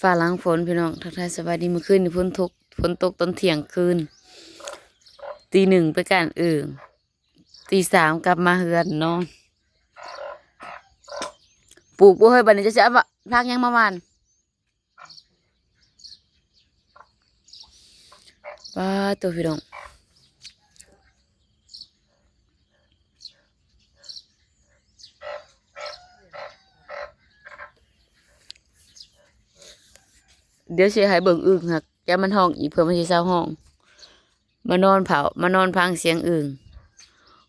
ฟ้าหลังฝนพี่น้องทักทายสบายดีเมื่อคืนนี่ฝนตกตอนเที่ยงคืนตี 1ไปการตี 3กลับมาเฮือนนอนปลูกบ่เฮ้ยบัดนี้จะเอาพักยังมาหวานป้าตัวพี่น้องเดี๋ยวสิให้เบิ่งอึ่งหักแกมันห้องอีกเพื่อมันสิเศร้าห้องมานอนพังเสียงอึ่ง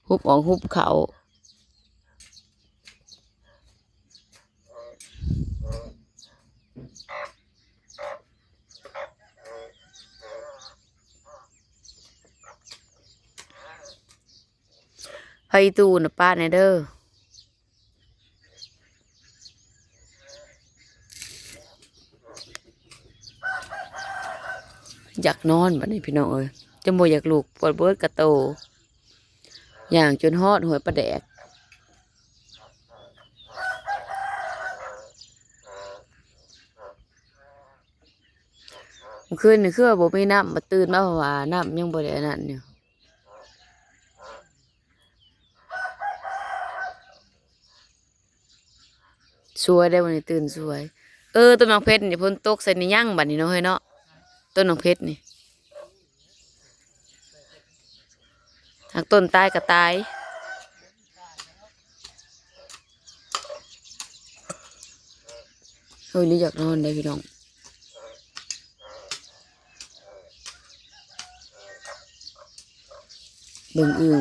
ฮุบออกฮุบเขาไผตู้น่ะป้าแน่เด้ออยากนอนบัดนี้พี่น้องเอ้ยจะบ่อยากลุกปวดเบิดกระโตอย่างจนฮอดหัวปลาแดกเมื่อคืนนี่คือว่าบ่มีน้ำมาตื่นมาเพราะว่าน้ำยังบ่ได้อันนั้นอยู่สวยได้วันนี้ตื่นสวยต้นน้องเพชรนี่ฝนตกใส่ในยั่งบัดนี้เนาะเฮ้ยเนาะต้นน้องเพชรนี่หากต้นตายก็ตายเฮ้ยนี่อยากนอนได้พี่น้องเบิ่งอึ่ง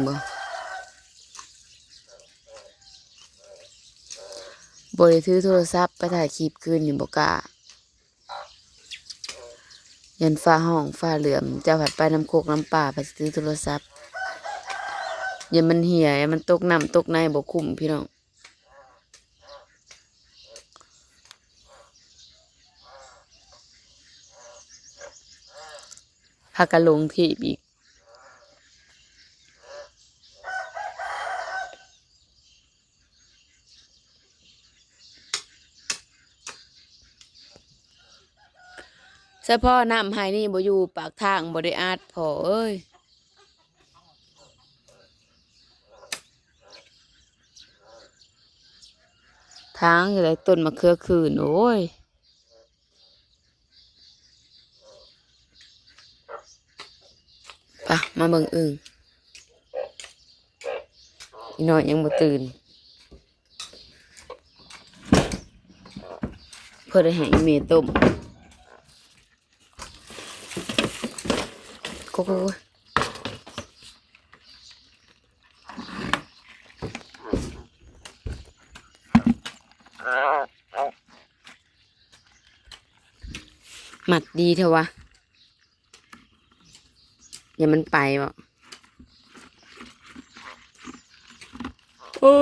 บ่ได้ถือโทรศัพท์ไปถ่ายคลิปคืนนี่บ่กล้ายันฟ้าห้องฟ้าเหลื่อมจะผัดไปน้ำโคกน้ำป่าไปซื้อโทรศัพท์อย่ามันเหี่ยมันตกน้ำตกในบ่คุ้มพี่น้องพากันลงที่อีกเฉพาะน้ำไห้นี่บ่อยู่ปากทางบ่ได้อาดพอเอ้ยทางอยู่ไรต้นมะเขือคืนโอ้ยปะมาเบิ่งอึ่งอีน้อยยังบ่ตื่นเพื่อได้ให้อีเมต้มโก้หมัดดีเถอะวะอย่ามันไปบ่โอ้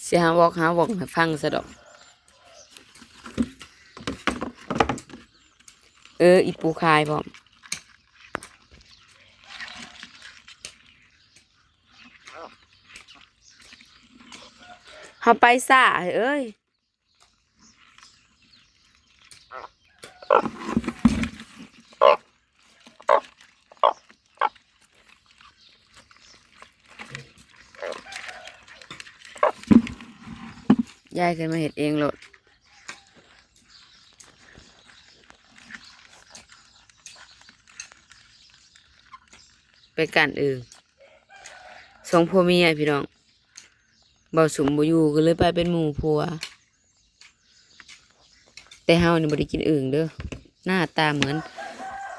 เสียหาวอกให้ฟังซะดอกอีปูคายพร้อมเฮาไปซ่าเอ้ยยายขึ้นมาเฮ็ดเองโลดไปกันสองผัวเมียพี่น้องเบาสุมบ่อยู่ก็เลยไปเป็นหมู่ผัวแต่เฮานี่บ่ได้กินอึ่งเด้อหน้าตาเหมือน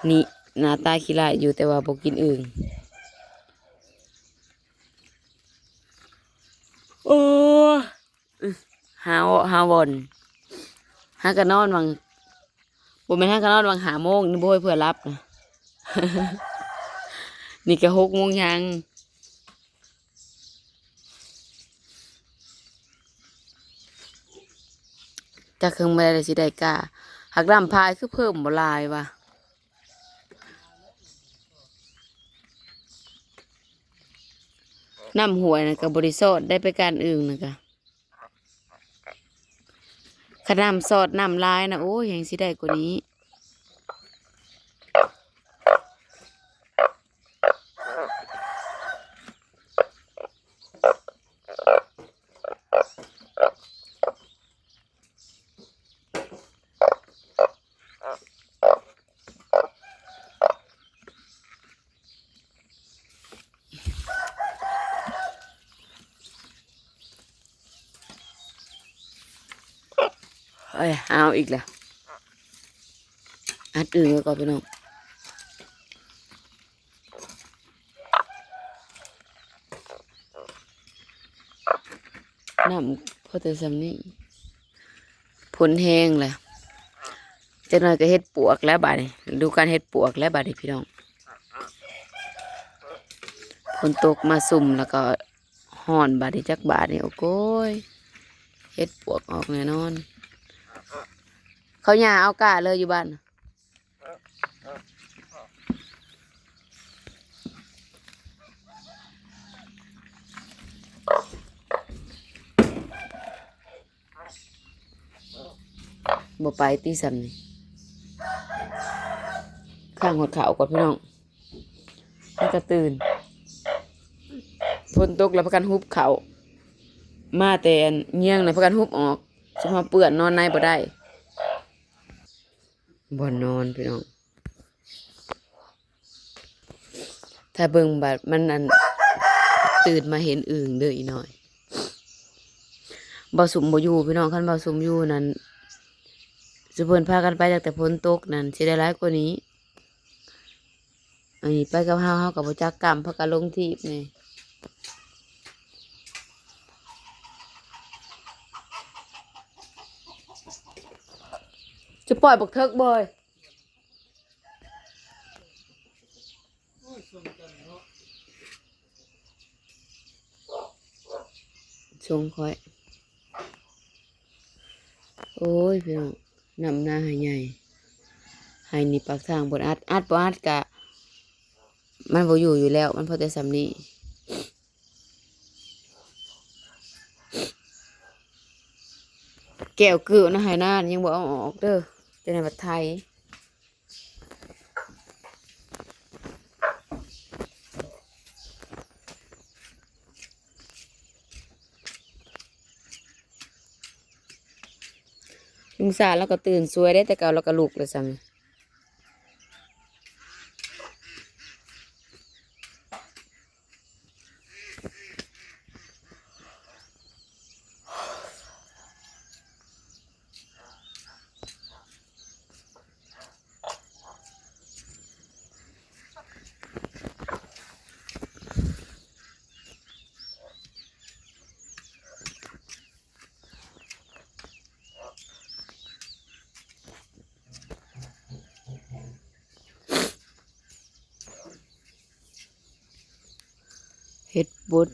นี่หน้าตาขี้ร้ายอยู่แต่ว่าบ่กินอึ่งโอ้หาวนหากันนอนวังบ่แม่นหากันนอนวัง5 โมงนี่บ่ให้เพื่อรับนะ นี่ก็6 โมงยังจะเครื่องไม่ได้สิได้กาหักลำพายคือเพิ่มบ่ลายว่ะน้ำหวยนะกับบริโภคได้ไปการอึ่งนะกะใคร น้ำซอสน้ำลายนะโอ้ยยังสิได้กว่านี้เอ้ยเอาอีกแล้วอัดอื่นไว้ก่อนพี่น้องน้ำพอแต่สำนี้ผลแห้งแหละจะหน่อยก็เฮ็ดปวกแล้วบาดนี้ดูการเฮ็ดปวกแล้วบาดนี้พี่น้องฝนตกมาสุ่มแล้วก็ห่อนบาดนี้จักบาดนี่โอ้โก้ยเฮ็ดปวกออกแน่นอนเขาหญ้าเอากาเลยอยู่บ้านบ่ไปตีซ้ำนี่ข้างหดขาวก่อนพี่น้องมันก็ตื่นฝนตกแล้วพากันฮุบเขามาแต่เงี้ยงเลยพากันฮุบออกสมมติเปื่อนนอนในบ่ได้บ่นอนพี่น้องถ้าเบิ่งบัดมันอันตื่นมาเห็นอึ่งเด้ออีหน่อยบ่สุมบ่อยู่พี่น้องคันบ่สุมอยู่นั้นสิเพิ่นพากันไปจากแต่ฝนตกนั่นสิได้หลายกว่านี้อันนี้ไปกับเฮากับบ่จักกรรมพากันลงทีบนี่จะปล่อยบักเทิกบ่อยชงค่อยโอ้ยพี่น้องนำหน้าให้ใหญ่ให้นี่ปากทางบนอัดบ่อัดกะมันบ่อยู่แล้วมันพอแต่สำนี้แก้วเกลือนะให้หน้ายังบ่เอาออกเด้อจะในบัดไทยลุงสาแล้วก็ตื่นสวยได้แต่เก่าแล้วก็ลุกเลยซ้ำเฮ็ดบุญ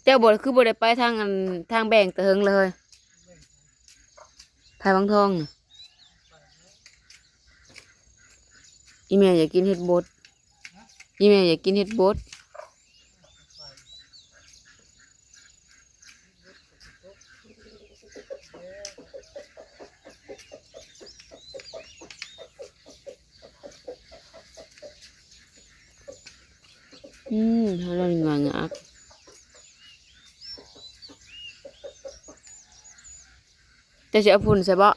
เจ้าบ่คือบ่ได้ไปทางอันทางแบ่งตะเฮิงเลยไผ่บางทองน่ะอีแม่อยากกินเฮ็ดบดอีแม่อยากกินเฮ็ดบดเฮาลองงางักจะสิเอาพุ่นใส่บ่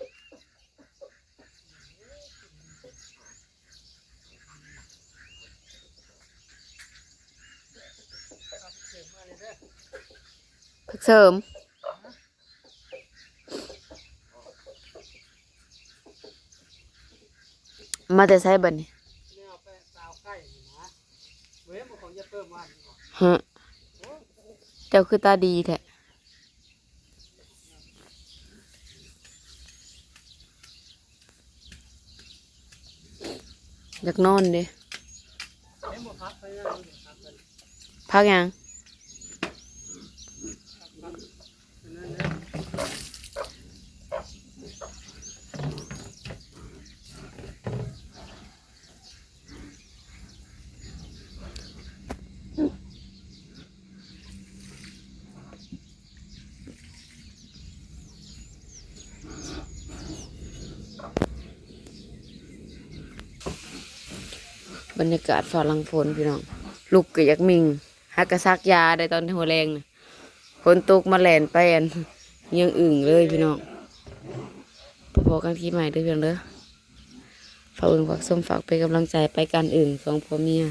ผักเสริมมาแต่ใช้บัดนี้ฮะเจ้าคือตาดีแท้อยากนอนเด้พักยัง บรรยากาศฟ้าหลังฝนพี่น้องลูกก็อยากมิงฮักกะซักยาได้ตอนหัวแรงน่ะฝนตกมาแหลนไปอันยังอึ่งเลยพี่น้องพอกันที่ใหม่เด้อเพียงเด้อฝากฝากส้มฝากเป็นกำลังใจไปกันอึ่งสองพ่อเมีย